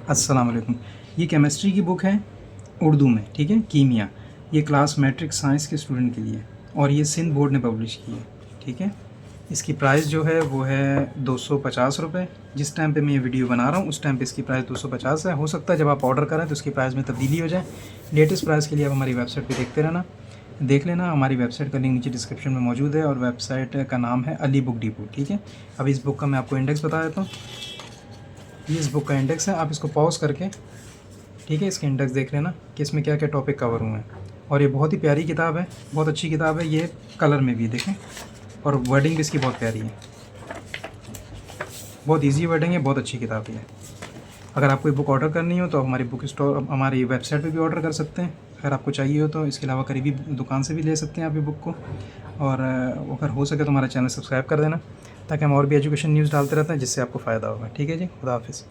अस्सलाम वालेकुम। ये केमिस्ट्री की बुक है उर्दू में, ठीक है, कीमिया। ये क्लास मैट्रिक साइंस के स्टूडेंट के लिए और ये सिंध बोर्ड ने पब्लिश की है, ठीक है। इसकी प्राइस जो है वो है 250 रुपये। जिस टाइम पे मैं ये वीडियो बना रहा हूँ उस टाइम पे इसकी प्राइस 250 है। हो सकता है जब आप ऑर्डर करें तो इसकी प्राइस में तब्दीली हो जाए। लेटेस्ट प्राइस के लिए आप हमारी वेबसाइट पर देखते रहना, देख लेना। हमारी वेबसाइट का लिंक नीचे डिस्क्रिप्शन में मौजूद है और वेबसाइट का नाम है अली बुक डिपो, ठीक है। अब इस बुक का मैं आपको इंडेक्स बता देता हूँ। ये इस बुक का इंडेक्स है, आप इसको पॉज करके, ठीक है, इसके इंडेक्स देख लेना कि इसमें क्या क्या टॉपिक कवर हुए हैं। और ये बहुत ही प्यारी किताब है, बहुत अच्छी किताब है। ये कलर में भी देखें और वर्डिंग भी इसकी बहुत प्यारी है, बहुत इजी वर्डिंग है, बहुत अच्छी किताब है। अगर आपको ये बुक ऑर्डर करनी हो तो हमारी बुक स्टोर, हमारी वेबसाइट पे भी ऑर्डर कर सकते हैं। अगर आपको चाहिए हो तो इसके अलावा करीबी दुकान से भी ले सकते हैं आप ये बुक को। और अगर हो सके तो हमारा चैनल सब्सक्राइब कर देना ताकि हम और भी एजुकेशन न्यूज़ डालते रहते हैं जिससे आपको फ़ायदा होगा। ठीक है जी, खुदा हाफिज़।